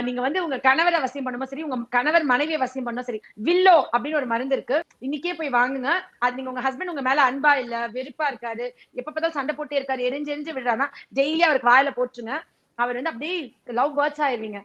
நீங்க வந்து உங்க கணவரை வசியம் பண்ணுமோ சரி, உங்க கணவர் மனைவியை வசியம் பண்ணோ சரி, வில்லோ அப்படின்னு ஒரு மருந்து இருக்கு. இன்னைக்கே போய் வாங்குங்க. அது நீங்க உங்க ஹஸ்பண்ட் உங்க மேல அன்பா இல்ல, வெறுப்பா இருக்காரு, எப்ப பார்த்தாலும் சண்டை போட்டே இருக்காரு, எரிஞ்சு எரிஞ்சு விடுறாருன்னா டெய்லி அவருக்கு வாயில போட்டுருங்க. அவர் வந்து அப்படியே லவ் பேர்ட்ஸ் ஆயிருவீங்க.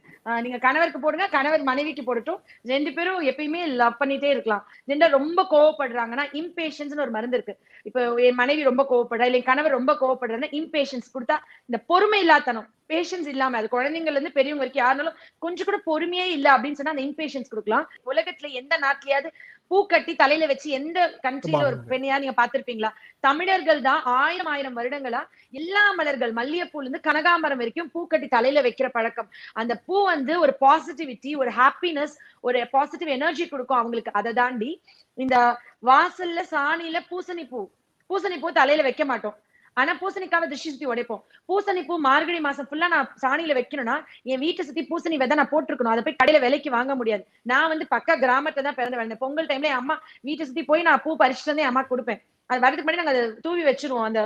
நீங்க கணவருக்கு போடுங்க, கணவர் மனைவிக்கு போடட்டும். 2 பேரும் எப்பயுமே லவ் பண்ணிட்டே இருக்கலாம். 2 ரொம்ப கோவப்படுறாங்கன்னா இம்பேஷன்ஸ்னு ஒரு மருந்து இருக்கு. இப்போ என் மனைவி ரொம்ப கோவப்படுறா, இல்ல என் கணவர் ரொம்ப கோவப்படுறாருன்னா இம்பேஷன்ஸ் கொடுத்தா இந்த பொறுமை இல்லாதனம், பேஷன்ஸ் இல்லாம, அது குழந்தைங்கள்ல இருந்து பெரியவங்க வரைக்கும் யாருனாலும் கொஞ்சம் கூட பொறுமையே இல்ல அப்படின்னு சொன்னா அந்த இம்பேஷன்ஸ் கொடுக்கலாம். உலகத்துல எந்த நாட்டிலயாவது பூ கட்டி தலையில வச்சு எந்த கண்ட்ரில ஒரு பெண்ணையா நீங்க பாத்திருப்பீங்களா? தமிழர்கள் தான் 1000 வருடங்களா எல்லா மலர்கள், மல்லிகைப்பூல இருந்து கனகாம்பரம் வரைக்கும் பூ கட்டி தலையில வைக்கிற பழக்கம். அந்த பூ வந்து ஒரு பாசிட்டிவிட்டி, ஒரு ஹாப்பினஸ், ஒரு பாசிட்டிவ் எனர்ஜி கொடுக்கும் அவங்களுக்கு. அதை தாண்டி இந்த வாசல்ல சாணியில பூசணி பூ தலையில வைக்க மாட்டோம். ஆனா பூசணிக்காவை திருஷ்டி சுத்தி உடைப்போம். பூசணி பூ மார்கழி மாசம் ஃபுல்லா நான் சாணியில வைக்கணும்னா என் வீட்டை சுத்தி பூசணி விதை நான் போட்டிருக்கணும். அதை போய் கடையில விலைக்கு வாங்க முடியாது. நான் வந்து பக்கா கிராமத்துல தான் பிறந்து வளர்ந்தேன். பொங்கல் டைம்ல என் அம்மா வீட்டை சுத்தி போய் நான் பூ பறிச்சுட்டு வந்து என் அம்மா கொடுப்பேன். அது வரதுக்கு முன்னாடி நாங்க அதை தூவி வச்சிருவோம். அந்த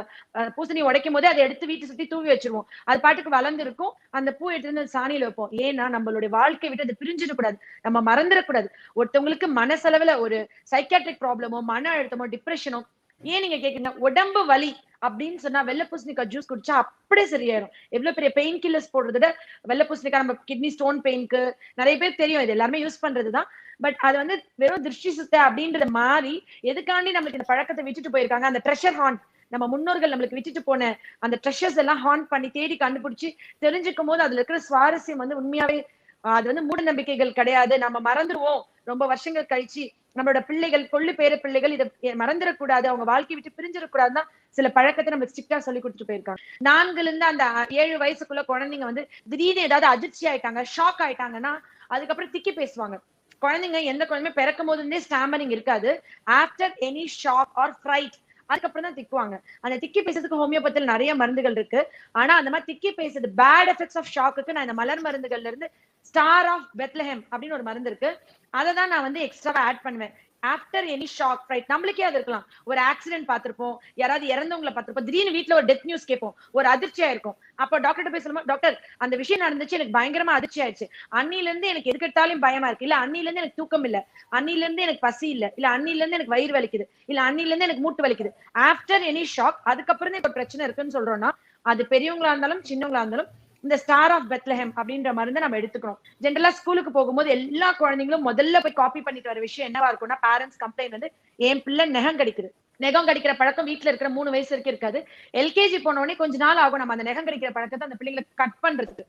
பூசணி உடைக்கும் போதே அதை எடுத்து வீட்டை சுத்தி தூவி வச்சிருவோம். அது பாட்டுக்கு வளர்ந்து இருக்கும். அந்த பூ எடுத்து வந்து சாணியில வைப்போம். ஏன்னா நம்மளுடைய வாழ்க்கை விட்டு அது பிரிஞ்சிடக்கூடாது, நம்ம மறந்துடக்கூடாது. ஒருத்தவங்களுக்கு மனசளவுல ஒரு சைக்காட்ரிக் ப்ராப்ளமோ, மன அழுத்தமோ, டிப்ரெஷனோ, ஏன் நீங்க கேக்குறீங்க, உடம்பு வலி அப்படின்னு சொன்னா வெள்ளை பூசணிக்காய் ஜூஸ் குடிச்சா அப்படியே சரியாயிரும். எவ்வளவு பெரிய பெயின் கில்லர்ஸ் போடுறத விட வெள்ளை பூசணிக்காய் நம்ம கிட்னி ஸ்டோன் பெயினுக்கு நிறைய பேர் தெரியும், இது எல்லாருமே யூஸ் பண்றதுதான். பட் அது வந்து வெறும் திருஷ்டி சுத்த அப்படின்றத மாறி எதுக்காண்டி நம்மளுக்கு இந்த பழக்கத்தை விட்டுட்டு போயிருக்காங்க, அந்த ட்ரெஷர் ஹாண்ட், நம்ம முன்னோர்கள் நம்மளுக்கு விட்டுட்டு போன அந்த ட்ரெஷர்ஸ் எல்லாம் ஹாண்ட் பண்ணி தேடி கண்டுபிடிச்சு தெரிஞ்சுக்கும் போது அதுல இருக்கிற சுவாரஸ்யம் வந்து உண்மையாவே அது வந்து மூட நம்பிக்கைகள் கிடையாது. நம்ம மறந்துடுவோம் ரொம்ப வருஷங்கள் கழிச்சு. நம்மளோட பிள்ளைகள், கொள்ளு பேர பிள்ளைகள் இதை மறந்துடக்கூடாது, அவங்க வாழ்க்கை விட்டு பிரிஞ்சிடக்கூடாதுதான் சில பழக்கத்தை நம்ம ஸ்ட்ரிக்டா சொல்லி கொடுத்துட்டு போயிருக்காங்க. 4ல இருந்து அந்த 7 வயசுக்குள்ள குழந்தைங்க வந்து திடீர்னு ஏதாவது அதிர்ச்சி ஆயிட்டாங்க, ஷாக் ஆயிட்டாங்கன்னா அதுக்கப்புறம் திக்கி பேசுவாங்க. குழந்தைங்க எந்த குழந்தையுமே பிறக்கும் போது இருந்தே ஸ்டாமரிங் இருக்காது. After any shock or fright அதுக்கப்புறம் தான் திக்குவாங்க. அந்த திக்கி பேசுறதுக்கு ஹோமியோபதியில் நிறைய மருந்துகள் இருக்கு. ஆனா அந்த மாதிரி திக்கி பேசுறது பேட் எஃபெக்ட்ஸ் ஆஃப் ஷாக்குக்கு நான் இந்த மலர் மருந்துகள்ல இருந்து ஸ்டார் ஆஃப் பெத்லஹெம் அப்படின்னு ஒரு மருந்து இருக்கு, அதை தான் நான் வந்து எக்ஸ்ட்ராவா ஆட் பண்ணுவேன். ஆஃப்டர் எனி ஷாக் ஃப்ரைட், நம்மளுக்கே அது இருக்கலாம். ஒரு ஆக்சிடென்ட் பார்த்திருப்போம், யாராவது இறந்தவங்களை பார்த்திருப்போம், திடீர்னு வீட்டுல ஒரு டெத் நியூஸ் கேட்போம், ஒரு அதிர்ச்சியா இருக்கும். அப்போ டாக்டர் போய் சொல்லுவோம், டாக்டர் அந்த விஷயம் நடந்துச்சு, எனக்கு பயங்கரமா அதிர்ச்சி ஆயிடுச்சு, அன்னில இருந்து எனக்கு எதுக்கெடுத்தாலும் பயமா இருக்கு, இல்ல அன்னில இருந்து எனக்கு தூக்கம் இல்ல, அன்னில இருந்து எனக்கு பசி இல்ல, இல்ல அன்னில இருந்து எனக்கு வயிறு வலிக்குது, இல்ல அன்னில இருந்து எனக்கு மூட்டு வலிக்குது. ஆஃப்டர் எனி ஷாக் அதுக்கப்புறம் தான் இப்ப பிரச்சனை இருக்குன்னு சொல்றோம்னா அது பெரியவங்களா இருந்தாலும் சின்னவங்களா இருந்தாலும் இந்த ஸ்டார் ஆஃப் பெத்லஹெம் அப்படின்ற மருந்து நம்ம எடுத்துக்கணும். ஜென்ரலா ஸ்கூலுக்கு போகும்போது எல்லா குழந்தைங்களும் முதல்ல போய் காப்பி பண்ணிட்டு வர விஷயம் என்னவா இருக்கும்னா, பேரண்ட்ஸ் கம்ப்ளைண்ட் வந்து என் பிள்ளை நெகம் கடிக்குது. நெகம் கடிக்கிற பழக்கம் வீட்டுல இருக்கிற 3 வயசு வரைக்கும் இருக்காது. எல்கேஜி போன உடனே கொஞ்ச நாள் ஆகும் நம்ம அந்த நெகம் கடிக்கிற பழக்கத்தை அந்த பிள்ளைங்களை கட் பண்றதுக்கு.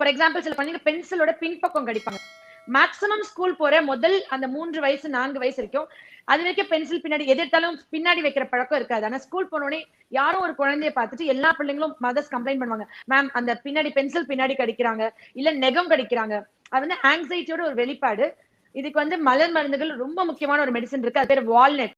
ஃபார் எக்ஸாம்பிள் சில குழந்தைங்க பென்சிலோட பின்பக்கம் கடிப்பாங்க. மேக்சிமம் ஸ்கூல் போற முதல் அந்த 3 வயசு 4 வயசு வரைக்கும் அது வரைக்கும் பென்சில் பின்னாடி எதிர்த்தாலும் பின்னாடி வைக்கிற பழக்கம் இருக்காது. ஆனா ஸ்கூல் போனோடனே யாரும் ஒரு குழந்தைய பார்த்துட்டு எல்லா பிள்ளைங்களும் மதர்ஸ் கம்ப்ளைண்ட் பண்ணுவாங்க, மேம் அந்த பின்னாடி பென்சில் பின்னாடி கடிக்கிறாங்க, இல்ல நெகம் கடிக்கிறாங்க. அது வந்து ஆங்ஸைட்டியோட ஒரு வெளிப்பாடு. இதுக்கு வந்து மலர் மருந்துகள் ரொம்ப முக்கியமான ஒரு மெடிசன் இருக்கு, அது பேர் வால்நட்.